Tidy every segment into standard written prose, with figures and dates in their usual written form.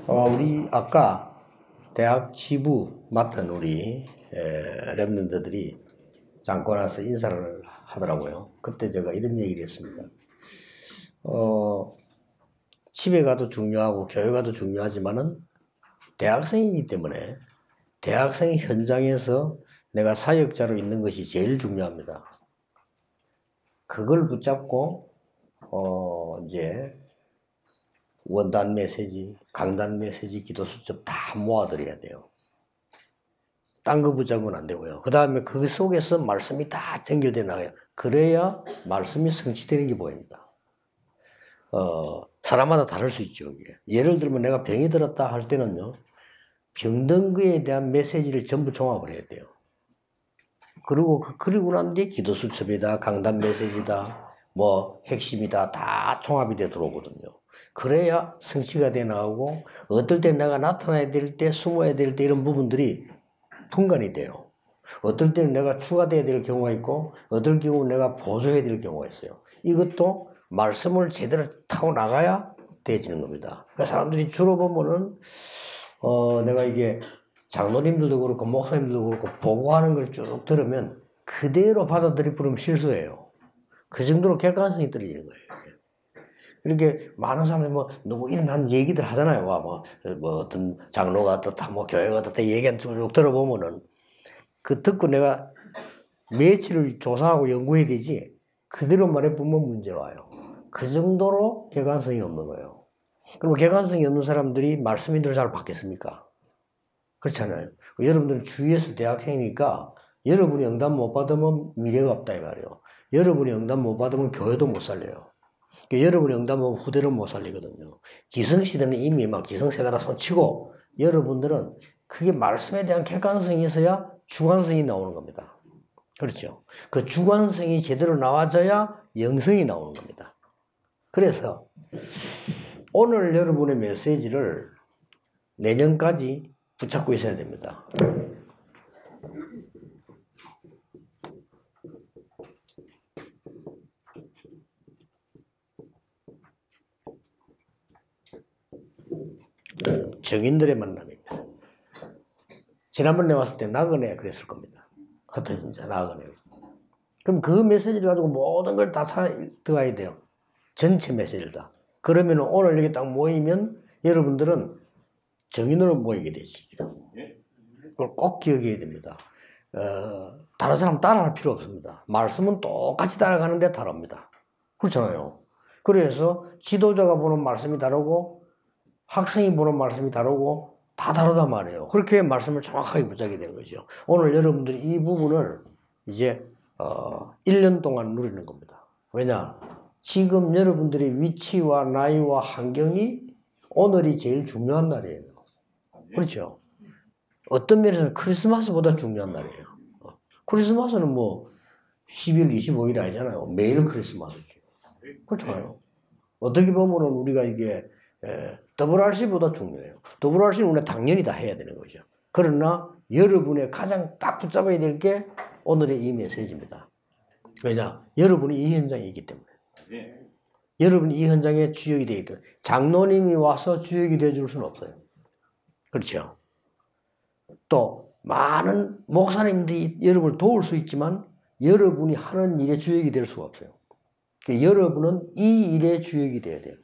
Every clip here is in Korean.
우리 아까 대학 치부 맡은 우리 랩런더들이 잠고 나서 인사를 하더라고요. 그때 제가 이런 얘기를 했습니다. 집에 가도 중요하고 교회 가도 중요하지만은 대학생이기 때문에 대학생 현장에서 내가 사역자로 있는 것이 제일 중요합니다. 그걸 붙잡고 이제 원단 메시지, 강단 메시지, 기도 수첩 다 모아드려야 돼요. 딴 거 붙잡으면 안 되고요. 그 다음에 그 속에서 말씀이 다 연결돼 나가요. 그래야 말씀이 성취되는 게 보입니다. 사람마다 다를 수 있죠. 이게. 예를 들면 내가 병이 들었다 할 때는요, 병든 거에 대한 메시지를 전부 종합을 해야 돼요. 그리고 난 뒤에 기도 수첩이다, 강단 메시지다, 뭐 핵심이다, 다 종합이 돼 들어오거든요. 그래야 성취가 돼 나가고, 어떨 때 내가 나타나야 될 때, 숨어야 될 때 이런 부분들이 분간이 돼요. 어떨 때는 내가 추가돼야 될 경우가 있고, 어떨 경우는 내가 보조해야 될 경우가 있어요. 이것도 말씀을 제대로 타고 나가야 되어지는 겁니다. 그러니까 사람들이 주로 보면은, 내가 이게 장로님들도 그렇고, 목사님들도 그렇고, 보고하는 걸 쭉 들으면 그대로 받아들이 부르면 실수예요. 그 정도로 객관성이 떨어지는 거예요. 이렇게 많은 사람들이 뭐, 누구 이런 얘기들 하잖아요. 뭐 어떤 장로가 어떻다, 뭐 교회가 어떻다 얘기한 쭉 들어보면은, 그 듣고 내가 매치를 조사하고 연구해야 되지, 그대로 말해보면 문제 와요. 그 정도로 객관성이 없는 거예요. 그럼 객관성이 없는 사람들이 말씀인들을 잘 받겠습니까? 그렇잖아요. 여러분들은 주위에서 대학생이니까 여러분이 응답 못 받으면 미래가 없다 이 말이에요. 여러분이 응답 못 받으면 교회도 못 살려요. 여러분이 응답 못 받으면 후대는 못 살리거든요. 기성시대는 이미 막 기성세대라 손치고, 여러분들은 그게 말씀에 대한 객관성이 있어야 주관성이 나오는 겁니다. 그렇죠. 그 주관성이 제대로 나와져야 영성이 나오는 겁니다. 그래서 오늘 여러분의 메시지를 내년까지 붙잡고 있어야 됩니다. 정인들의 만남입니다. 지난번에 왔을 때 나그네 그랬을 겁니다. 흩어진 자 나그네. 그럼 그 메시지를 가지고 모든 걸 다 들어가야 돼요. 전체 메시지를 다. 그러면 오늘 여기 딱 모이면 여러분들은 정인으로 모이게 되지. 그걸 꼭 기억해야 됩니다. 다른 사람 따라할 필요 없습니다. 말씀은 똑같이 따라가는데 다릅니다. 그렇잖아요. 그래서 지도자가 보는 말씀이 다르고 학생이 보는 말씀이 다르고 다 다르단 말이에요. 그렇게 말씀을 정확하게 붙잡게 되는 거죠. 오늘 여러분들이 이 부분을 이제 1년 동안 누리는 겁니다. 왜냐? 지금 여러분들의 위치와 나이와 환경이 오늘이 제일 중요한 날이에요. 그렇죠? 어떤 면에서는 크리스마스보다 중요한 날이에요. 크리스마스는 뭐 12월 25일 아니잖아요. 매일 크리스마스죠. 그렇잖아요. 어떻게 보면은 우리가 이게 WRC보다 중요해요. WRC는 우리가 당연히 다 해야 되는 거죠. 그러나 여러분의 가장 딱 붙잡아야 될 게 오늘의 이 메시지입니다. 왜냐? 여러분이 이 현장에 있기 때문에. 여러분이 이 현장에 주역이 되어 있다. 장로님이 와서 주역이 되어줄 수는 없어요. 그렇죠? 또 많은 목사님들이 여러분을 도울 수 있지만 여러분이 하는 일의 주역이 될 수가 없어요. 그러니까 여러분은 이 일의 주역이 돼야 돼요.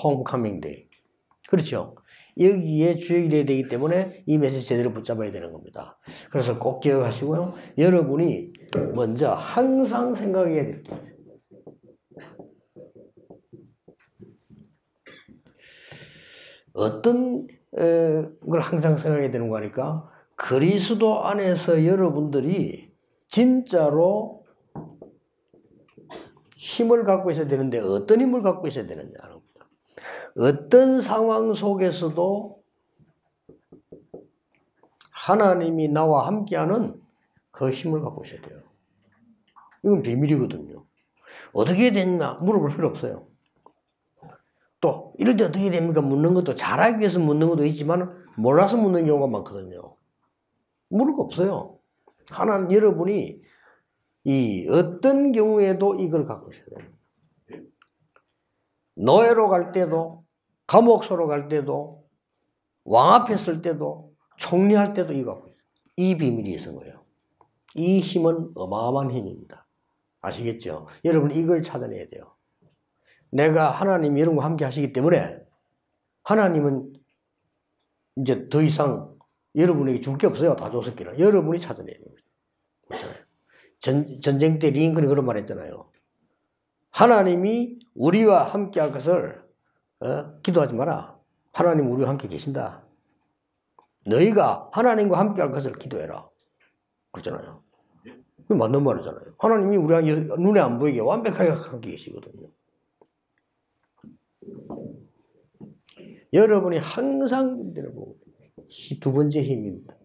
홈커밍 데이. 그렇죠? 여기에 주역이 돼야 되기 때문에 이 메시지 제대로 붙잡아야 되는 겁니다. 그래서 꼭 기억하시고요. 여러분이 먼저 항상 생각해야 될 게 있어요. 어떤 걸 항상 생각해야 되는 거니까, 그리스도 안에서 여러분들이 진짜로 힘을 갖고 있어야 되는데 어떤 힘을 갖고 있어야 되느냐. 어떤 상황 속에서도 하나님이 나와 함께하는 그 힘을 갖고 있어야 돼요. 이건 비밀이거든요. 어떻게 됐냐 물어볼 필요 없어요. 또 이럴 때 어떻게 됩니까? 묻는 것도 잘하기 위해서 묻는 것도 있지만 몰라서 묻는 경우가 많거든요. 물을 거 없어요. 하나님 여러분이 이 어떤 경우에도 이걸 갖고 있어야 돼요. 노예로 갈 때도, 감옥소로 갈 때도, 왕 앞에 설 때도 총리할 때도 이거 갖고 있어요. 이 비밀이 있는 거예요. 이 힘은 어마어마한 힘입니다. 아시겠죠? 여러분 이걸 찾아내야 돼요. 내가 하나님 여러분과 함께 하시기 때문에 하나님은 이제 더 이상 여러분에게 줄 게 없어요. 다 줬었기는. 여러분이 찾아내야 돼요. 전쟁 때 링컨이 그런 말 했잖아요. 하나님이 우리와 함께 할 것을 기도하지 마라. 하나님 우리와 함께 계신다. 너희가 하나님과 함께 할 것을 기도해라. 그렇잖아요. 그게 맞는 말이잖아요. 하나님이 우리가 눈에 안 보이게 완벽하게 함께 계시거든요. 여러분이 항상 이 두 번째 힘입니다.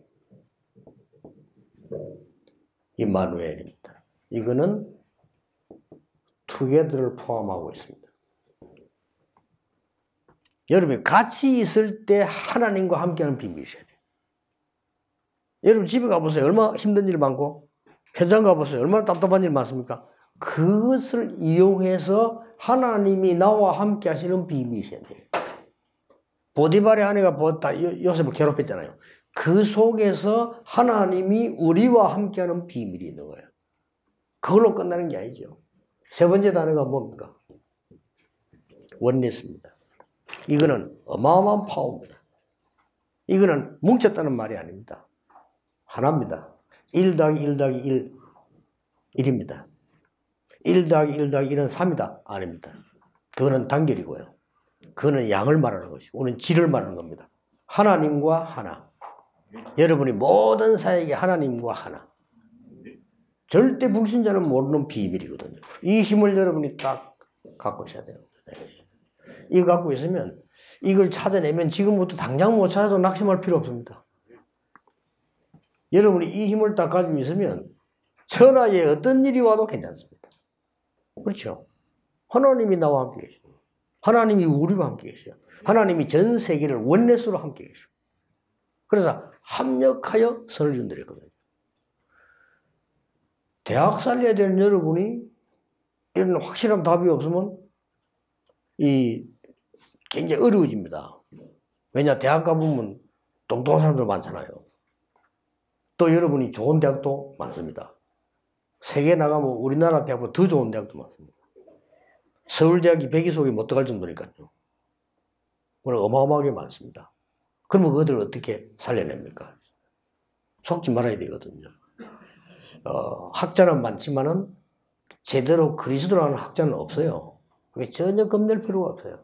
임마누엘입니다. 이거는 투게더를 포함하고 있습니다. 여러분이 같이 있을 때 하나님과 함께하는 비밀이셔야 돼요. 여러분 집에 가보세요. 얼마나 힘든 일 많고 현장 가보세요. 얼마나 답답한 일 많습니까? 그것을 이용해서 하나님이 나와 함께 하시는 비밀이셔야 돼요. 보디발의 아내가 요셉을 괴롭혔잖아요. 그 속에서 하나님이 우리와 함께하는 비밀이 있는 거예요. 그걸로 끝나는 게 아니죠. 세 번째 단어가 뭡니까? 원리스입니다. 이거는 어마어마한 파워입니다. 이거는 뭉쳤다는 말이 아닙니다. 하나입니다. 1 더하기 1 더하기 1, 1입니다. 1 더하기 1 더하기 1은 3이다. 아닙니다. 그거는 단결이고요. 그거는 양을 말하는 것이고, 오늘 질을 말하는 겁니다. 하나님과 하나. 여러분이 모든 사역이 하나님과 하나. 절대 불신자는 모르는 비밀이거든요. 이 힘을 여러분이 딱 갖고 있어야 돼요. 이거 갖고 있으면, 이걸 찾아내면 지금부터 당장 못 찾아도 낙심할 필요 없습니다. 여러분이 이 힘을 딱 가지고 있으면 천하에 어떤 일이 와도 괜찮습니다. 그렇죠? 하나님이 나와 함께 계시고, 하나님이 우리와 함께 계셔요. 하나님이 전 세계를 원넷으로 함께 계셔요. 그래서 합력하여 선을 준들었거든요. 대학 살려야 되는 여러분이 이런 확실한 답이 없으면 굉장히 어려워집니다. 왜냐, 대학 가보면 똑똑한 사람들 많잖아요. 또 여러분이 좋은 대학도 많습니다. 세계 나가면 우리나라 대학보다 더 좋은 대학도 많습니다. 서울대학이 100위 속에 못 들어갈 정도니까요. 오늘 어마어마하게 많습니다. 그러면 그것들을 어떻게 살려냅니까? 속지 말아야 되거든요. 학자는 많지만은 제대로 그리스도라는 학자는 없어요. 그게 전혀 겁낼 필요가 없어요.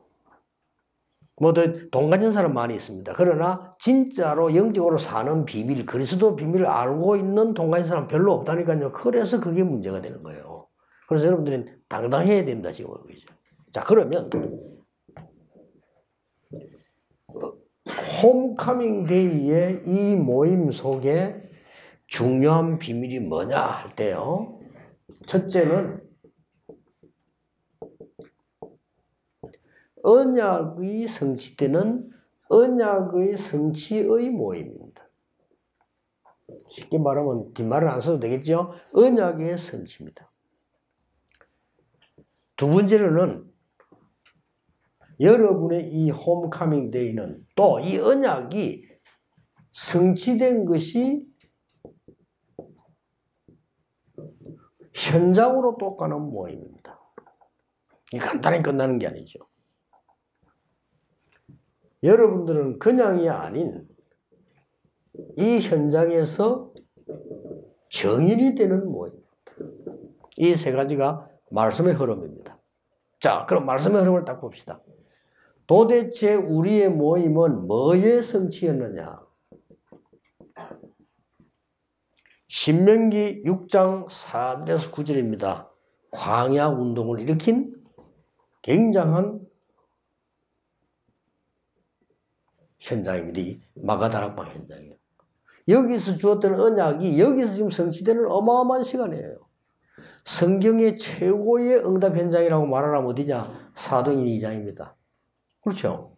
돈 가진 사람 많이 있습니다. 그러나 진짜로 영적으로 사는 비밀, 그리스도 비밀을 알고 있는 돈 가진 사람 별로 없다니까요. 그래서 그게 문제가 되는 거예요. 그래서 여러분들은 당당해야 됩니다. 지금. 자, 그러면 홈커밍 데이의 이 모임 속에 중요한 비밀이 뭐냐 할 때요. 첫째는 언약의 성취되는 언약의 성취의 모임입니다. 쉽게 말하면 뒷말을 안 써도 되겠죠? 언약의 성취입니다. 두 번째로는 여러분의 이 홈커밍 데이는 또 이 언약이 성취된 것이 현장으로 또 가는 모임입니다. 이 간단히 끝나는 게 아니죠. 여러분들은 그냥이 아닌 이 현장에서 정인이 되는 모임입니다. 이 세 가지가 말씀의 흐름입니다. 자, 그럼 말씀의 흐름을 딱 봅시다. 도대체 우리의 모임은 뭐의 성취였느냐? 신명기 6장 4절에서 9절입니다. 광야 운동을 일으킨 굉장한 현장입니다. 이 마가다락방 현장이에요. 여기서 주었던 언약이 여기서 지금 성취되는 어마어마한 시간이에요. 성경의 최고의 응답 현장이라고 말하라면 어디냐? 사도행전 2장입니다. 그렇죠?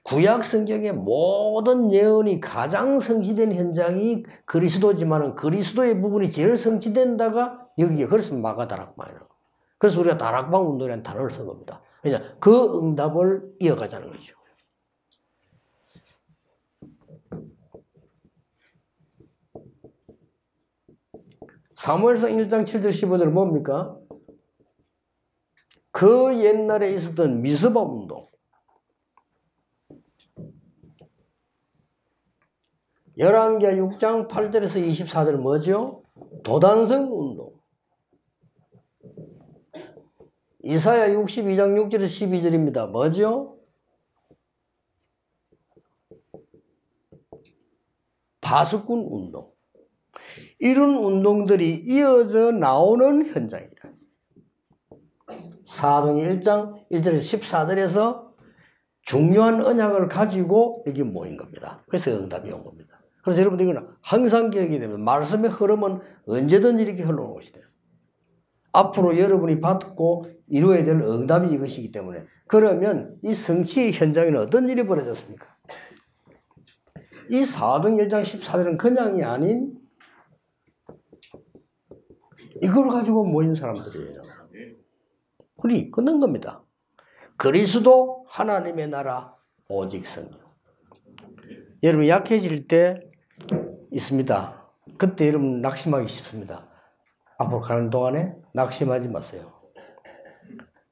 구약 성경의 모든 예언이 가장 성취된 현장이 그리스도지만은 그리스도의 부분이 제일 성취된다가 여기에 그래서 마가다락방이에요. 그래서 우리가 다락방 운동이라는 단어를 쓴 겁니다. 왜냐? 그 응답을 이어가자는 거죠. 사무엘상 1장 7절 15절 뭡니까? 그 옛날에 있었던 미스바 운동. 열왕기하 6장 8절에서 24절 뭐죠? 도단성 운동. 이사야 62장 6절에서 12절입니다. 뭐죠? 파수꾼 운동. 이런 운동들이 이어져 나오는 현장이다. 사도행 1장 1절에서 14절에서 중요한 언약을 가지고 여기 모인 겁니다. 그래서 응답이 온 겁니다. 그래서 여러분들 이거는 항상 기억이 됩니다. 말씀의 흐름은 언제든지 이렇게 흘러오는 것이다. 앞으로 여러분이 받고 이루어야 될 응답이 이것이기 때문에 그러면 이 성취의 현장에는 어떤 일이 벌어졌습니까? 이 사도행 1장 14절은 그냥이 아닌 이걸 가지고 모인 사람들이에요. 우리 끝난 겁니다. 그리스도 하나님의 나라 오직 성령. 여러분 약해질 때 있습니다. 그때 여러분 낙심하기 쉽습니다. 앞으로 가는 동안에 낙심하지 마세요.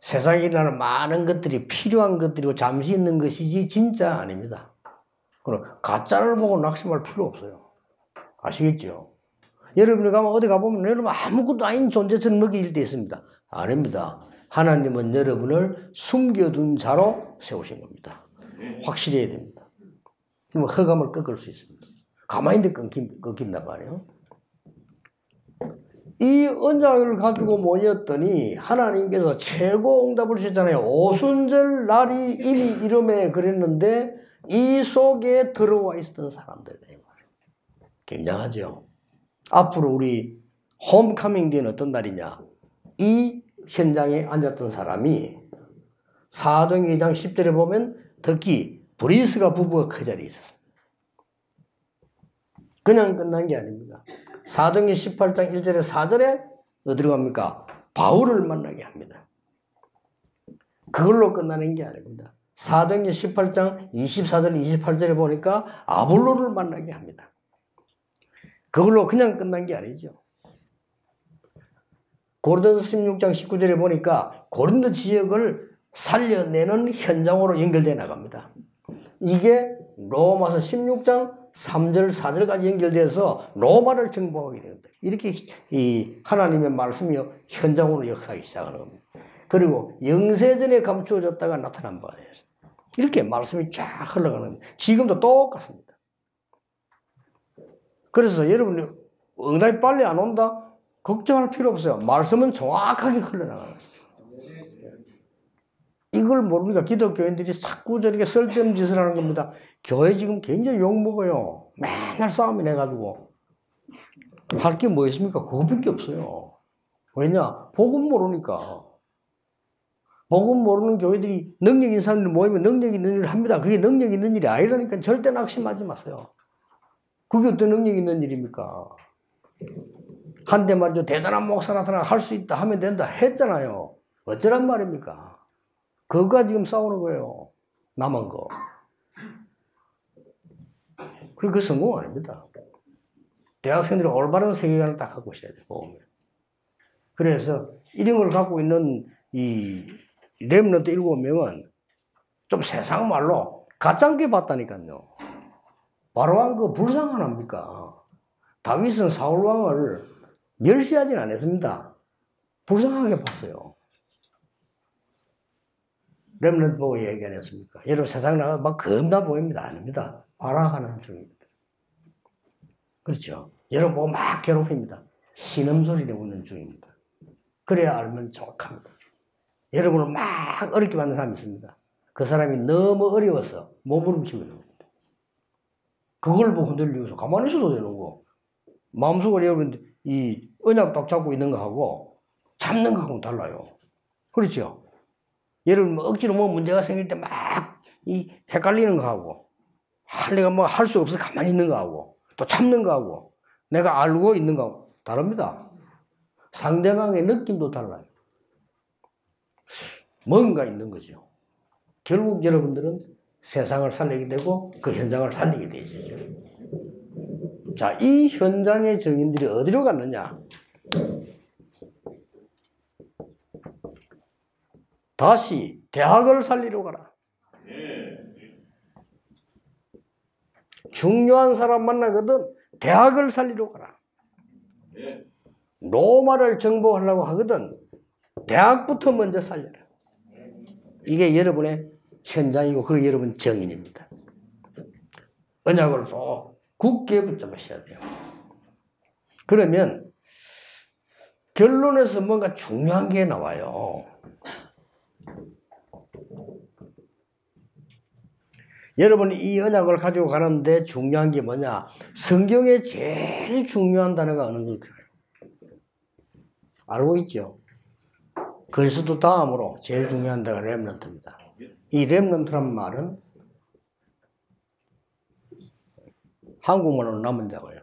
세상에 일어나는 많은 것들이 필요한 것들이고 잠시 있는 것이지 진짜 아닙니다. 그럼 가짜를 보고 낙심할 필요 없어요. 아시겠죠? 여러분이 가면 어디 가보면 여러분 아무것도 아닌 존재처럼 느낄 때 있습니다. 아닙니다. 하나님은 여러분을 숨겨둔 자로 세우신 겁니다. 확실히 해야 됩니다. 그러면 허감을 꺾을 수 있습니다. 가만히 있는데 꺾인단 말이에요. 이 언약을 가지고 모였더니 하나님께서 최고 응답을 주셨잖아요. 오순절 날이 이미 이름에 그랬는데 이 속에 들어와 있었던 사람들이에요. 굉장하죠. 앞으로 우리 홈커밍 데이는 어떤 날이냐? 이 현장에 앉았던 사람이 사도행 2장 10절에 보면 특히 브리스가 부부가 그 자리에 있었습니다. 그냥 끝난 게 아닙니다. 사도행 18장 1절에 4절에 어디로 갑니까? 바울을 만나게 합니다. 그걸로 끝나는 게 아닙니다. 사도행 18장 24절 28절에 보니까 아볼로를 만나게 합니다. 그걸로 그냥 끝난 게 아니죠. 고린도서 16장 19절에 보니까 고린도 지역을 살려내는 현장으로 연결되어 나갑니다. 이게 로마서 16장 3절 4절까지 연결돼서 로마를 정복하게 됩니다. 이렇게 이 하나님의 말씀이 현장으로 역사하기 시작하는 겁니다. 그리고 영세전에 감추어졌다가 나타난 바가 되었습니다. 이렇게 말씀이 쫙 흘러가는 겁니다. 지금도 똑같습니다. 그래서 여러분이 응답이 빨리 안 온다? 걱정할 필요 없어요. 말씀은 정확하게 흘러나가는 거죠. 이걸 모르니까 기독교인들이 자꾸 저렇게 쓸데없는 짓을 하는 겁니다. 교회 지금 굉장히 욕먹어요. 맨날 싸움이 내가지고. 할 게 뭐 있습니까? 그거밖에 없어요. 왜냐? 복음 모르니까. 복음 모르는 교회들이 능력 있는 사람들 모이면 능력 있는 일을 합니다. 그게 능력 있는 일이 아니라니까 절대 낙심하지 마세요. 그게 어떤 능력 있는 일입니까? 한때 말이죠. 대단한 목사 나타나 할 수 있다 하면 된다 했잖아요. 어쩌란 말입니까? 그거가 지금 싸우는 거예요. 남은 거. 그리고 그 성공 아닙니다. 대학생들이 올바른 세계관을 딱 갖고 있어야 돼요. 보면. 그래서 이런 걸 갖고 있는 이 렘넌트 7명은 좀 세상 말로 가짱게 봤다니까요. 바로왕 그 불쌍 안 합니까? 다윗은 사울왕을 멸시하진 않았습니다. 불쌍하게 봤어요. 렘넌트 보고 얘기 안 했습니까? 여러분 세상 나가 막 겁나 보입니다. 아닙니다. 발악하는 중입니다. 그렇죠. 여러분 보고 막 괴롭힙니다. 신음소리 내는 중입니다. 그래야 알면 정확합니다. 여러분은 막 어렵게 받는 사람이 있습니다. 그 사람이 너무 어려워서 몸부림치고 있는 겁니다. 그걸 보고 흔들리고서 가만히 있어도 되는 거. 마음속으로 여러분 이 언약 딱 잡고 있는 거하고 잡는 거하고는 달라요. 그렇죠. 여러분 뭐 억지로 뭐 문제가 생길 때 막 이 헷갈리는 거하고 내가 뭐 할 수 없어 가만히 있는 거하고 또 참는 거하고 내가 알고 있는 거하고 다릅니다. 상대방의 느낌도 달라요. 뭔가 있는 거죠. 결국 여러분들은 세상을 살리게 되고 그 현장을 살리게 되죠. 자, 이 현장의 증인들이 어디로 갔느냐? 다시 대학을 살리러 가라. 중요한 사람 만나거든 대학을 살리러 가라. 로마를 정복하려고 하거든 대학부터 먼저 살려라. 이게 여러분의 현장이고 그게 여러분 정인입니다. 언약을 또 굳게 붙잡으셔야 돼요. 그러면 결론에서 뭔가 중요한 게 나와요. 여러분이 이 언약을 가지고 가는데 중요한 게 뭐냐? 성경에 제일 중요한 단어가 어느 걸까요? 알고 있죠? 그리스도 다음으로 제일 중요한 단어가 렘넌트입니다. 이 렘넌트란 말은 한국말로 남은 자고요.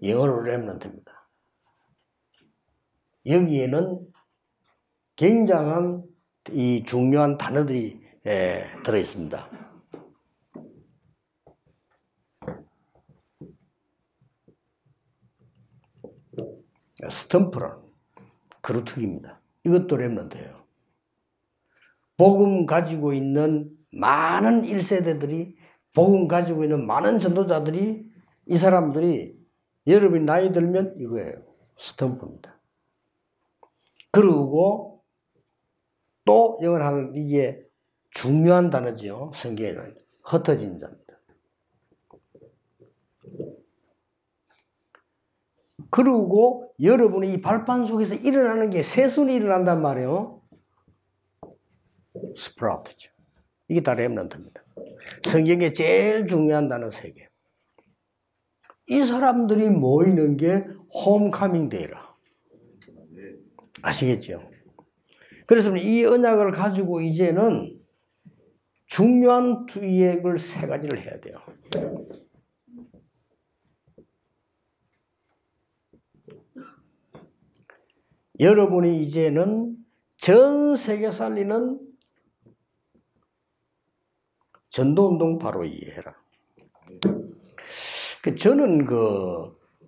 영어로 렘넌트입니다. 여기에는 굉장한 이 중요한 단어들이 들어 있습니다. 스탬프란 그루트기입니다. 이것도 렘넌트예요. 복음 가지고 있는 많은 1세대들이 복음 가지고 있는 많은 전도자들이 이 사람들이 여러분이 나이 들면 이거예요. 스탬프입니다. 그리고 또 영어하는 이게 중요한 단어죠. 성경에는 흩어진 자입니다. 그리고 여러분이 이 발판 속에서 일어나는 게 새순이 일어난단 말이에요. 스프라우트죠. 이게 다 렘넌트입니다. 성경에 제일 중요한 단어 3개. 이 사람들이 모이는 게 홈카밍 데이라. 아시겠죠? 그래서 이 언약을 가지고 이제는 중요한 투이액을 3가지를 해야 돼요. 여러분이 이제는 전 세계 살리는 전도운동 바로 이해해라. 저는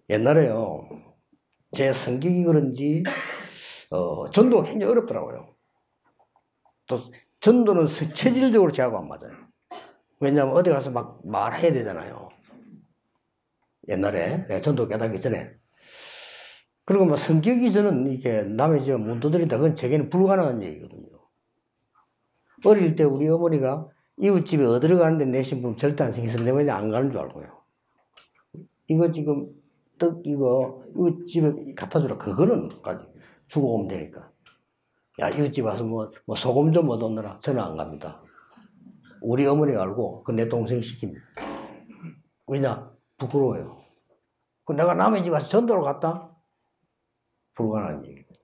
옛날에요. 제 성격이 그런지 전도가 굉장히 어렵더라고요. 또 전도는 체질적으로 저하고 안 맞아요. 왜냐하면 어디 가서 막 말해야 되잖아요. 옛날에 내가 전도 깨닫기 전에. 그리고 막 성격이 저는 이게 남의 저 문도들이다. 그건 제게는 불가능한 얘기거든요. 어릴 때 우리 어머니가 이웃집에 어디로 가는데 내 신분 절대 안 생겨서 내 어머니 안 가는 줄 알고요. 이거 지금 이거 이웃집에 갖다 주라. 그거는 주고 오면 되니까. 야, 이웃집 와서 뭐 소금 좀 얻어오느라 저는 안 갑니다. 우리 어머니가 알고 그 내 동생 시킵니다. 왜냐? 부끄러워요. 내가 남의 집 와서 전도를 갔다? 불가능한 얘기입니다.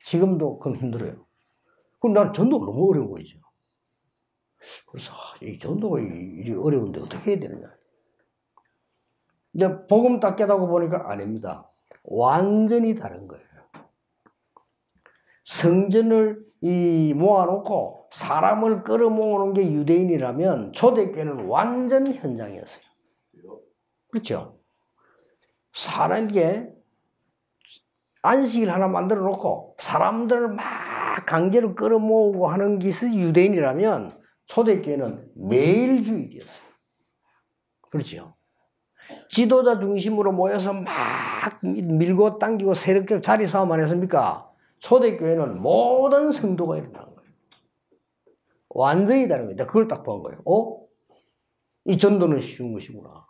지금도 그건 힘들어요. 그럼 난 전도가 너무 어려운 거죠. 그래서 이 전도가 이리 어려운데 어떻게 해야 되느냐. 이제 복음 딱 깨닫고 보니까 아닙니다. 완전히 다른 거예요. 성전을 모아놓고 사람을 끌어모으는 게 유대인이라면 초대교회는 완전 현장이었어요. 그렇죠? 사람에게 안식일 하나 만들어 놓고 사람들을 막 강제로 끌어모으고 하는 것이 유대인이라면 초대교회는 매일 주일이었어요. 그렇죠? 지도자 중심으로 모여서 막 밀고 당기고 새롭게 자리 싸움 안 했습니까? 초대교회는 모든 성도가 일어나는 거예요. 완전히 다른 거예요. 그걸 딱 본 거예요. 이 전도는 쉬운 것이구나.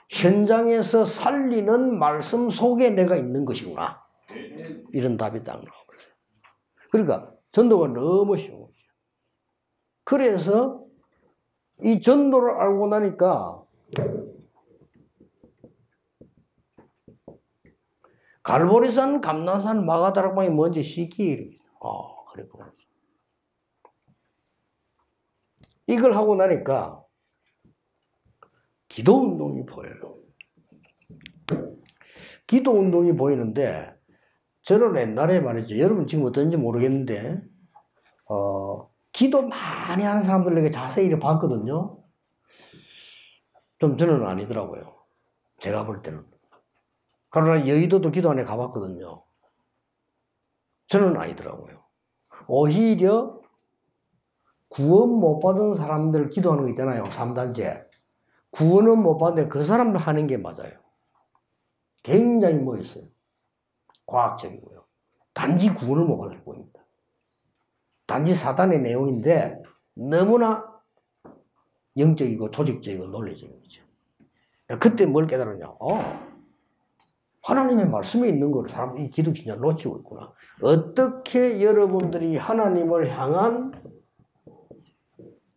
현장에서 살리는 말씀 속에 내가 있는 것이구나. 이런 답이 딱 나와버렸어요. 그러니까 전도가 너무 쉬운 거죠. 그래서 이 전도를 알고 나니까 갈보리산, 감난산, 마가다락방이 뭔지 쉽게 그랬구나. 이걸 하고 나니까 기도운동이 보여요. 기도운동이 보이는데 저는 옛날에 말이죠. 여러분 지금 어떤지 모르겠는데 기도 많이 하는 사람들에게 자세히 봤거든요. 좀 저는 아니더라고요. 제가 볼 때는. 그러나 여의도도 기도원에 가봤거든요. 저는 아니더라고요. 오히려 구원 못 받은 사람들 기도하는 거 있잖아요. 3단체. 구원은 못 받는데 그 사람들 하는 게 맞아요. 굉장히 멋있어요. 과학적이고요. 단지 구원을 못 받을 뿐입니다. 단지 사단의 내용인데 너무나 영적이고 조직적이고 논리적인 거죠. 그때 뭘 깨달았냐? 하나님의 말씀에 있는 걸 사람이 기독신자 놓치고 있구나. 어떻게 여러분들이 하나님을 향한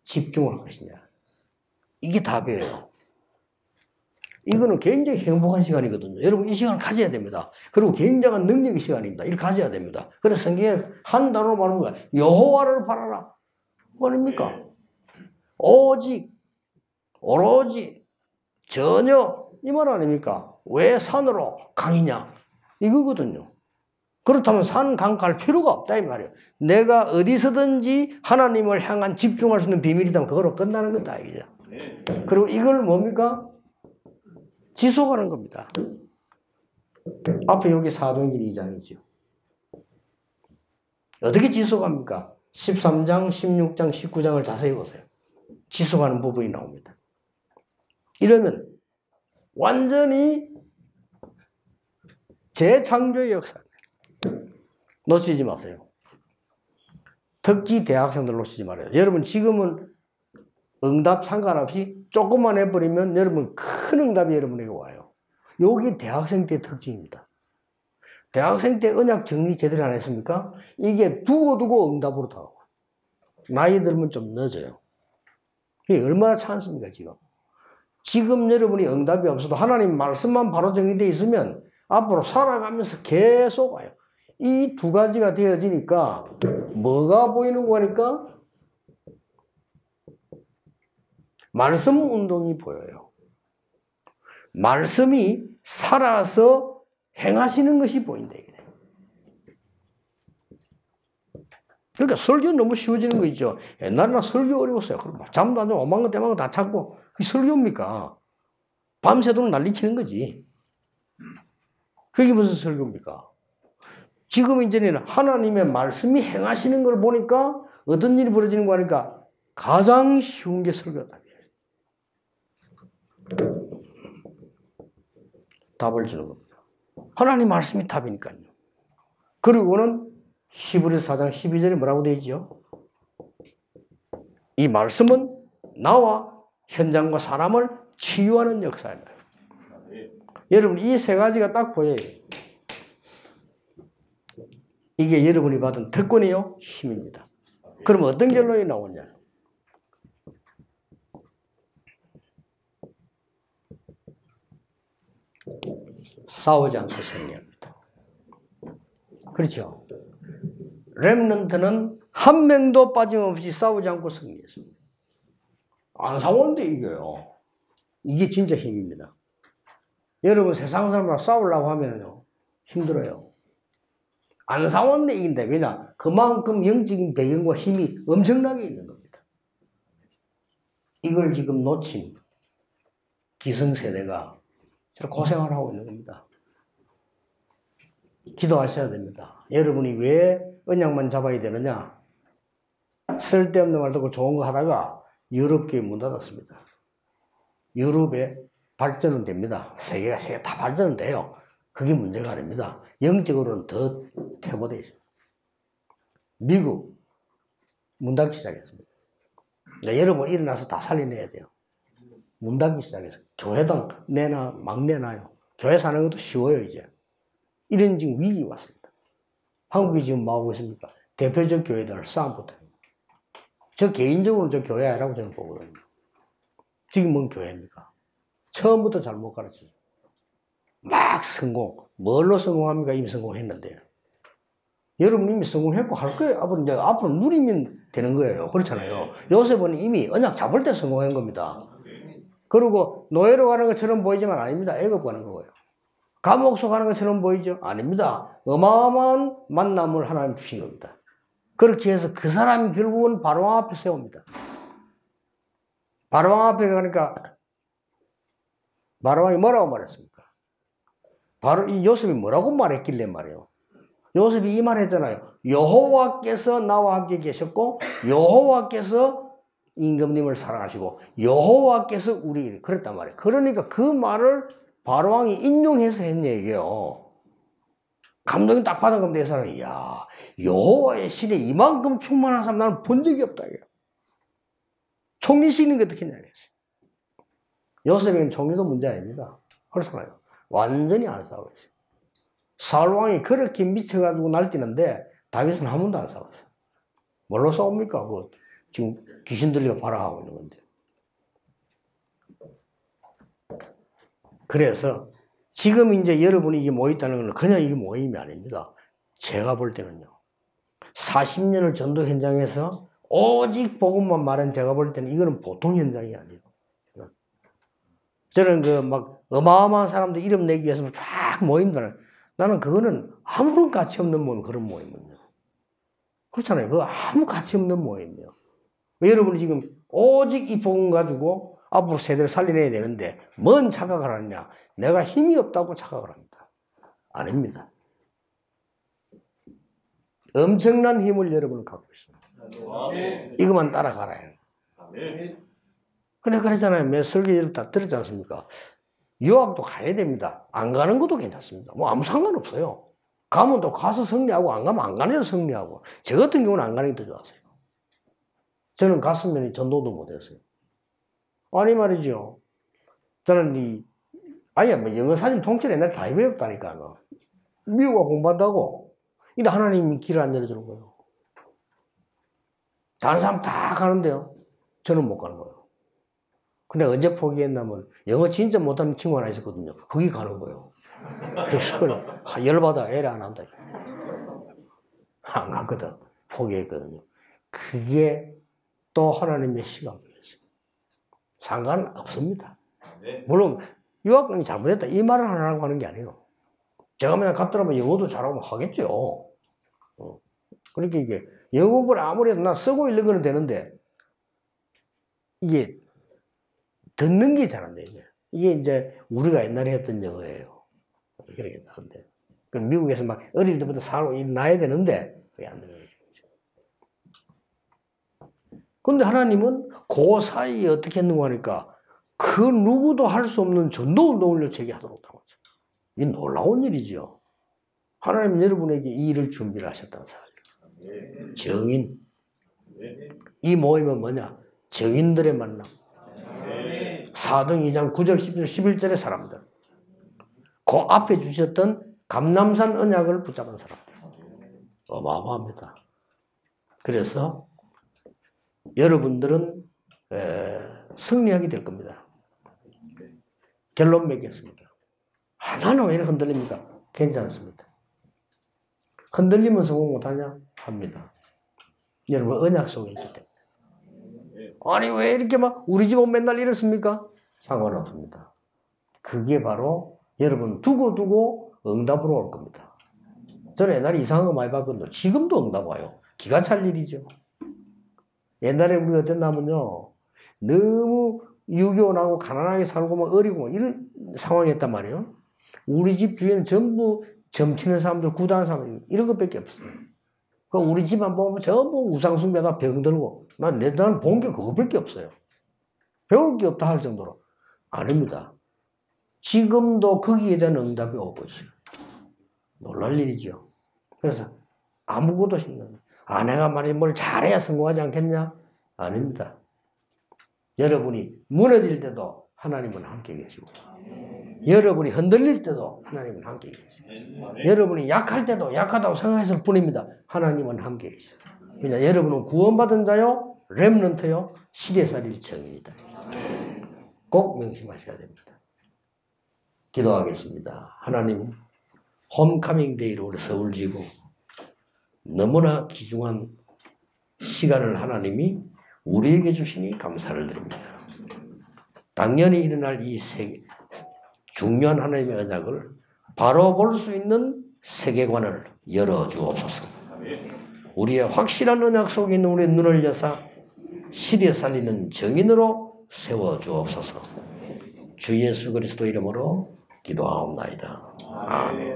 집중을 할 것이냐. 이게 답이에요. 이거는 굉장히 행복한 시간이거든요. 여러분 이 시간을 가져야 됩니다. 그리고 굉장한 능력의 시간입니다. 이를 가져야 됩니다. 그래서 성경에 한 단어로 말하는 거야. 여호와를 바라라. 뭐 아닙니까? 오직, 오로지, 전혀 이 말 아닙니까? 왜 산으로 강이냐? 이거거든요. 그렇다면 산, 강 갈 필요가 없다 이 말이에요. 내가 어디서든지 하나님을 향한 집중할 수 있는 비밀이다면 그거로 끝나는 거다 이거죠. 그리고 이걸 뭡니까? 지속하는 겁니다. 앞에 여기 사도행전 2장이죠. 어떻게 지속합니까? 13장, 16장, 19장을 자세히 보세요. 지속하는 부분이 나옵니다. 이러면 완전히 재창조의 역사. 놓치지 마세요. 특히 대학생들 놓치지 말아요. 여러분 지금은 응답 상관없이 조금만 해버리면 여러분 큰 응답이 여러분에게 와요. 여기 대학생 때 특징입니다. 대학생 때 언약 정리 제대로 안 했습니까? 이게 두고 응답으로 다 오고. 나이 들면 좀 늦어요. 이게 얼마나 찬스입니까 지금. 지금 여러분이 응답이 없어도 하나님 말씀만 바로 정리되어 있으면 앞으로 살아가면서 계속 와요. 이 두 가지가 되어지니까 뭐가 보이는 거니까? 말씀 운동이 보여요. 말씀이 살아서 행하시는 것이 보인다. 그러니까 설교 너무 쉬워지는 거 있죠. 옛날에는 설교 어려웠어요. 그럼 잠도 안 자고 오만거 대만거 다 찾고 그게 설교입니까? 밤새도록 난리치는 거지. 그게 무슨 설교입니까? 지금 이제는 하나님의 말씀이 행하시는 걸 보니까 어떤 일이 벌어지는 거 하니까 가장 쉬운 게 설교다. 답을 주는 겁니다. 하나님 말씀이 답이니까요. 그리고는 히브리서 4장 12절에 뭐라고 되어 있죠? 이 말씀은 나와 현장과 사람을 치유하는 역사입니다. 여러분 이 세 가지가 딱 보여요. 이게 여러분이 받은 특권이요 힘입니다. 그럼 어떤 결론이 나오냐? 싸우지 않고 승리합니다. 그렇죠? 렘넌트는 한 명도 빠짐없이 싸우지 않고 승리했습니다. 안 싸우는데 이겨요. 이게 진짜 힘입니다. 여러분 세상 사람과 싸우려고 하면요 힘들어요. 안 싸우는데 이긴다. 왜냐? 그만큼 영적인 배경과 힘이 엄청나게 있는 겁니다. 이걸 지금 놓친 기성세대가 고생을 하고 있는 겁니다. 기도하셔야 됩니다. 여러분이 왜 언약만 잡아야 되느냐? 쓸데없는 말 듣고 좋은 거 하다가 유럽교회 문 닫았습니다. 유럽에 발전은 됩니다. 세계가 다 발전은 돼요. 그게 문제가 아닙니다. 영적으로는 더 퇴보되어 있습니다. 미국 문 닫기 시작했습니다. 여러분 일어나서 다 살려내야 돼요. 문 닫기 시작해서 교회당 막 내놔요. 교회 사는 것도 쉬워요 이제. 이런 지금 위기 왔습니다. 한국이 지금 뭐 하고 있습니까? 대표적 교회들 싸움부터. 저 개인적으로는 저 교회 아니라고 저는 보거든요. 지금 뭔 교회입니까? 처음부터 잘못 가르치죠. 막 성공. 뭘로 성공합니까? 이미 성공했는데. 여러분 이미 성공했고 할 거예요. 앞으로 누리면 되는 거예요. 그렇잖아요. 요셉은 이미 언약 잡을 때 성공한 겁니다. 그리고 노예로 가는 것처럼 보이지만 아닙니다. 애굽 가는 거고요. 감옥소 가는 것처럼 보이죠? 아닙니다. 어마어마한 만남을 하나님 주신 겁니다. 그렇게 해서 그 사람이 결국은 바로왕 앞에 세웁니다. 바로왕 앞에 가니까 바로왕이 뭐라고 말했습니까? 바로 이 요셉이 뭐라고 말했길래 말이에요. 요셉이 이 말 했잖아요. 여호와께서 나와 함께 계셨고 여호와께서 임금님을 사랑하시고 여호와께서 우리 그랬단 말이에요. 그러니까 그 말을 바로왕이 인용해서 했네 이게요. 감동이 딱 받은 겁니다. 이 사람이. 야, 여호와의 신에 이만큼 충만한 사람 나는 본 적이 없다. 총리시키는 게 어떻겠냐 그랬어요. 요셉에게는 총리도 문제 아닙니다. 그렇잖아요. 완전히 안 싸우고 있어요. 사울왕이 그렇게 미쳐가지고 날뛰는데 다윗은 한 번도 안 싸웠어요. 뭘로 싸웁니까? 그 지금 귀신 들리고 발악하고 있는 건데. 그래서 지금 이제 여러분이 이게 모였다는 건 그냥 이게 모임이 아닙니다. 제가 볼 때는요. 40년을 전도 현장에서 오직 복음만 말한 제가 볼 때는 이거는 보통 현장이 아니에요. 저는 그 막 어마어마한 사람들 이름 내기 위해서 쫙 모임들 나는 그거는 아무런 가치 없는 모임, 그런 모임은요. 그렇잖아요. 그거 아무 가치 없는 모임이에요. 여러분이 지금 오직 이 복음 가지고 앞으로 세대를 살려내야 되는데 뭔 착각을 하느냐. 내가 힘이 없다고 착각을 합니다. 아닙니다. 엄청난 힘을 여러분은 갖고 있습니다. 이것만 따라가라 해요. 근데 그러잖아요. 몇 설교 여러분 다 들었지 않습니까? 유학도 가야 됩니다. 안 가는 것도 괜찮습니다. 뭐 아무 상관없어요. 가면 또 가서 승리하고 안 가면 안 가는 데서 승리하고. 저 같은 경우는 안 가는 게 더 좋았어요. 저는 갔으면 전도도 못했어요. 아니 말이죠. 저는 아예 뭐 영어 사진 통째로 옛날에 다 배웠다니까. 미국어 공부한다고. 근데 하나님이 길을 안 열어주는 거예요. 다른 사람 다 가는데요. 저는 못 가는 거예요. 근데 언제 포기했냐면 영어 진짜 못하는 친구 하나 있었거든요. 거기 가는 거예요. 그래서 열받아 애를 안 한다. 안 갔거든. 포기했거든요. 그게 또 하나님의 시각이었어요. 상관없습니다. 물론 유학생이 잘못했다 이 말을 하려고 하는 게 아니에요. 제가 그냥 갔더라면 영어도 잘하면 하겠죠. 그렇게 이게 영어 공부를 아무리 해도 나 쓰고 읽는 거는 되는데 이게 듣는 게 잘 안 돼요. 이게 이제 우리가 옛날에 했던 영어예요. 그렇게 하는데. 그럼 미국에서 막 어릴 때부터 살고 나야 되는데 그게 안 되는 거죠. 근데 하나님은 그 사이에 어떻게 했는가 하니까 그 누구도 할 수 없는 전도 운동을 제기하도록 한 거죠. 이 놀라운 일이죠. 하나님은 여러분에게 이 일을 준비를 하셨다는 사실이에요. 정인. 이 모임은 뭐냐? 정인들의 만남. 4등 2장 9절 10절 11절의 사람들. 그 앞에 주셨던 감람산 언약을 붙잡은 사람들. 어마어마합니다. 그래서 여러분들은 승리하게 될 겁니다. 결론 맺겠습니다. 나는 왜 이렇게 흔들립니까? 괜찮습니다. 흔들리면 성공 못하냐? 합니다. 여러분 언약 속에 있기 때문에. 아니 왜 이렇게 막 우리 집은 맨날 이렇습니까? 상관없습니다. 그게 바로 여러분 두고두고 응답으로 올 겁니다. 저는 옛날에 이상한 거 많이 봤거든요. 지금도 응답 와요. 기가 찰 일이죠. 옛날에 우리가 어땠냐면요. 너무 유교나고 가난하게 살고 막 어리고 막 이런 상황이었단 말이에요. 우리 집 주위에는 전부 점치는 사람들, 구다하는 사람들 이런 것밖에 없어요. 그 우리 집안 보면 전부 우상숭배나 병들고 나는 본 게 그것밖에 없어요. 배울 게 없다 할 정도로. 아닙니다. 지금도 거기에 대한 응답이 오고 있어요. 놀랄 일이죠. 그래서 아무것도 신경 내가 말이야 뭘 잘해야 성공하지 않겠냐? 아닙니다. 여러분이 무너질 때도 하나님은 함께 계시고 여러분이 흔들릴 때도 하나님은 함께 계시고 여러분이 약할 때도 약하다고 생각했을 뿐입니다. 하나님은 함께 계시고 그냥 여러분은 구원받은 자요 렘넌트요 시대 살릴 정인이다. 꼭 명심하셔야 됩니다. 기도하겠습니다. 하나님 홈카밍 데이로 우리 서울지구 너무나 귀중한 시간을 하나님이 우리에게 주시니 감사를 드립니다. 당연히 일어날 이 중요한 하나님의 언약을 바로 볼 수 있는 세계관을 열어주옵소서. 우리의 확실한 언약 속에 있는 우리의 눈을 여사 시대 살리는 정인으로 세워주옵소서. 주 예수 그리스도 이름으로 기도하옵나이다. 아멘.